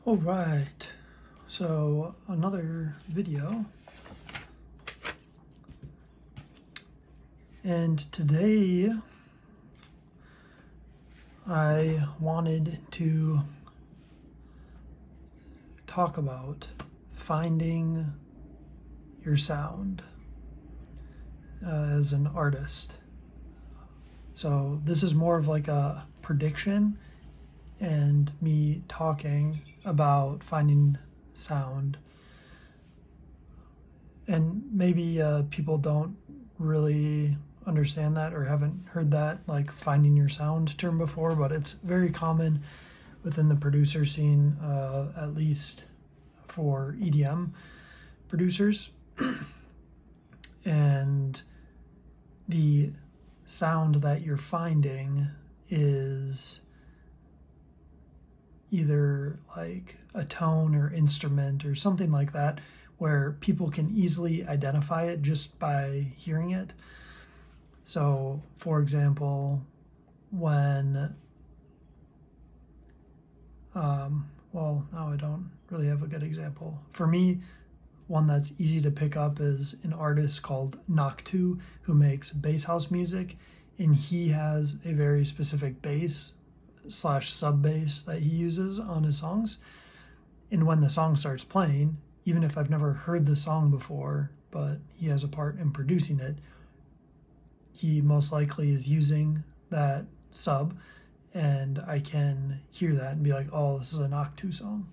All right, so another video, and today I wanted to talk about finding your sound as an artist. So this is more of like a prediction and me talking about finding sound. And maybe people don't really understand that or haven't heard that, like finding your sound term before, but it's very common within the producer scene, at least for EDM producers. And the sound that you're finding is either like a tone or instrument or something like that, where people can easily identify it just by hearing it. So, for example, when, well, now I don't really have a good example. For me, one that's easy to pick up is an artist called Noctu, who makes bass house music, and he has a very specific bass slash sub bass that he uses on his songs. And when the song starts playing, even if I've never heard the song before, but he has a part in producing it, he most likely is using that sub, and I can hear that and be like, oh, this is a Noctu song.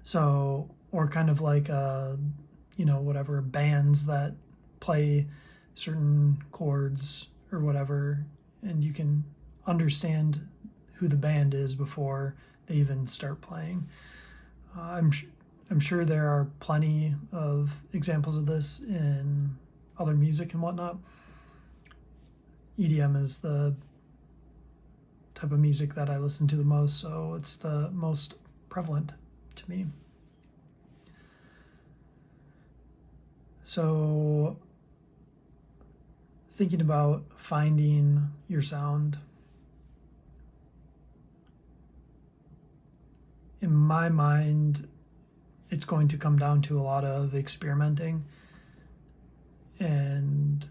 So, or kind of like, whatever bands that play certain chords or whatever, and you can understand who the band is before they even start playing. I'm sure there are plenty of examples of this in other music and whatnot. EDM is the type of music that I listen to the most, so it's the most prevalent to me. So, thinking about finding your sound, in my mind, it's going to come down to a lot of experimenting and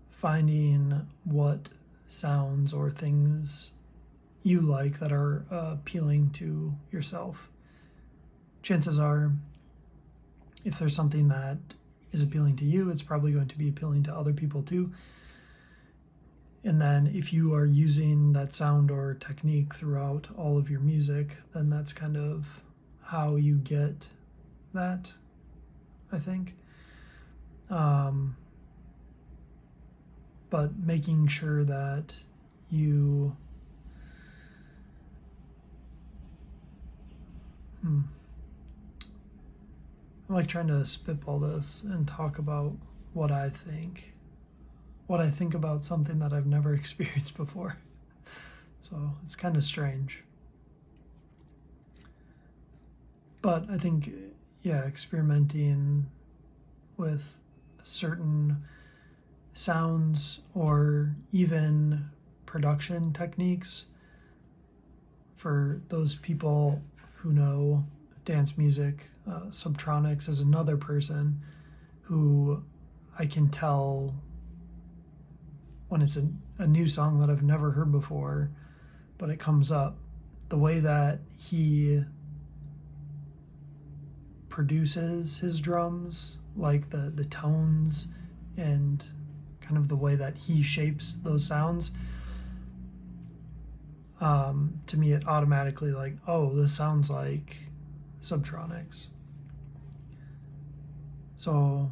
finding what sounds or things you like that are appealing to yourself. Chances are, if there's something that is appealing to you, it's probably going to be appealing to other people too. And then if you are using that sound or technique throughout all of your music, then that's kind of how you get that, I think. But making sure that you I'm like trying to spitball this and talk about what I think about something that I've never experienced before. So it's kind of strange. But I think, experimenting with certain sounds or even production techniques, for those people who know dance music, Subtronics is another person who I can tell when it's a new song that I've never heard before, but it comes up, the way that he produces his drums, like the tones and kind of the way that he shapes those sounds, to me it automatically like, oh, this sounds like Subtronics. So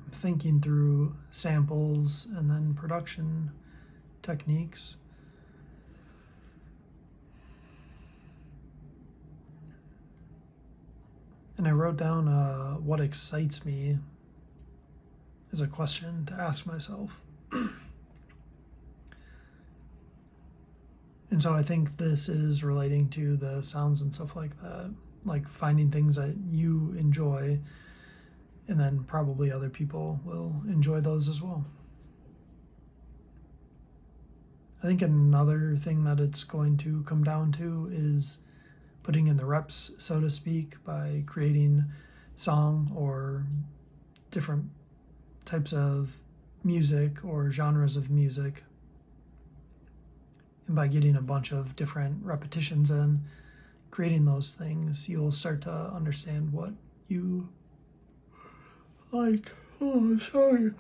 I'm thinking through samples and then production techniques. And I wrote down what excites me as a question to ask myself. And so I think this is relating to the sounds and stuff like that, like finding things that you enjoy, and then probably other people will enjoy those as well. I think another thing that it's going to come down to is putting in the reps, so to speak, by creating song or different types of music or genres of music. And by getting a bunch of different repetitions in, creating those things, you'll start to understand what you like. Oh, sorry.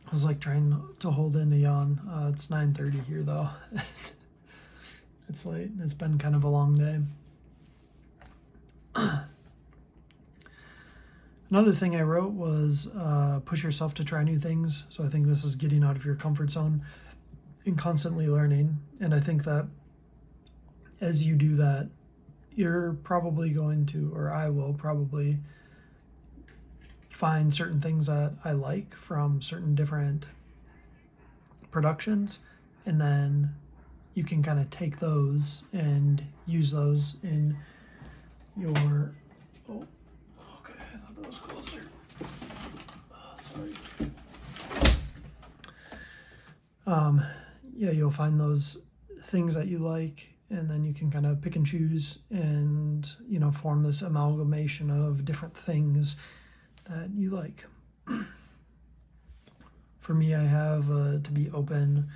I was like trying to hold in a yawn. It's 9:30 here though. It's late. It's been kind of a long day. Another thing I wrote was push yourself to try new things. So I think this is getting out of your comfort zone and constantly learning. And I think that as you do that, you're probably going to, or I will probably, find certain things that I like from certain different productions, and then you can kind of take those and use those in your. Oh, okay, I thought that was closer. Sorry. Yeah, you'll find those things that you like, and then you can kind of pick and choose and, you know, form this amalgamation of different things that you like. For me, I have to be open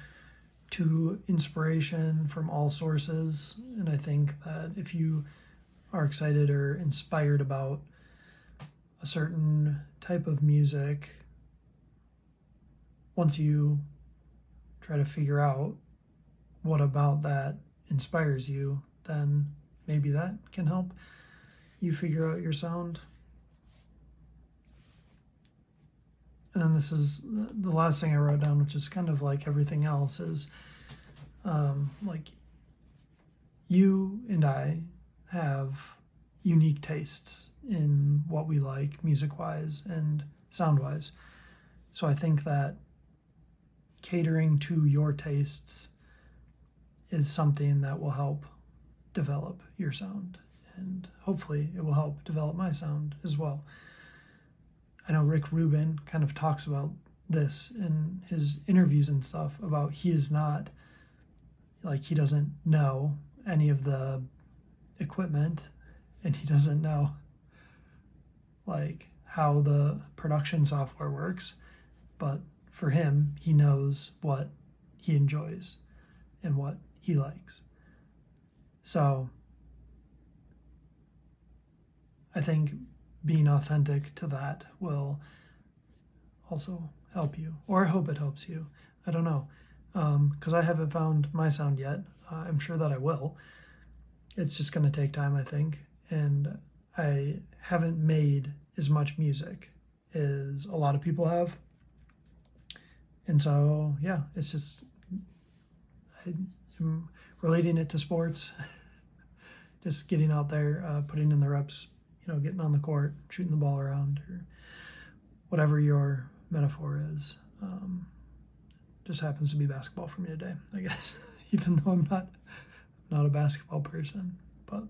to inspiration from all sources, and I think that if you are excited or inspired about a certain type of music, once you try to figure out what about that inspires you, then maybe that can help you figure out your sound. And then this is the last thing I wrote down, which is kind of like everything else, is like you and I have unique tastes in what we like music-wise and sound-wise. So I think that catering to your tastes is something that will help develop your sound, and hopefully it will help develop my sound as well. I know Rick Rubin kind of talks about this in his interviews and stuff, about he is not, like, he doesn't know any of the equipment, and he doesn't know like how the production software works, but for him, he knows what he enjoys and what he likes. So I think being authentic to that will also help you, or I hope it helps you. I don't know, because I haven't found my sound yet. I'm sure that I will. It's just going to take time, I think, and I haven't made as much music as a lot of people have. And so, yeah, it's just, I'm relating it to sports, just getting out there, putting in the reps, you know, getting on the court, shooting the ball around, or whatever your metaphor is. Just happens to be basketball for me today, I guess, even though I'm not a basketball person. But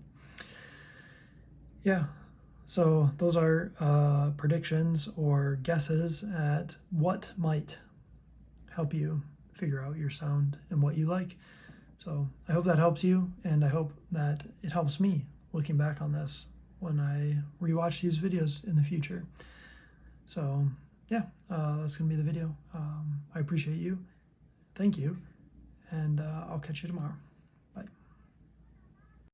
yeah, so those are predictions or guesses at what might help you figure out your sound and what you like. So I hope that helps you, and I hope that it helps me looking back on this when I rewatch these videos in the future. So yeah, that's gonna be the video. I appreciate you. Thank you, and I'll catch you tomorrow.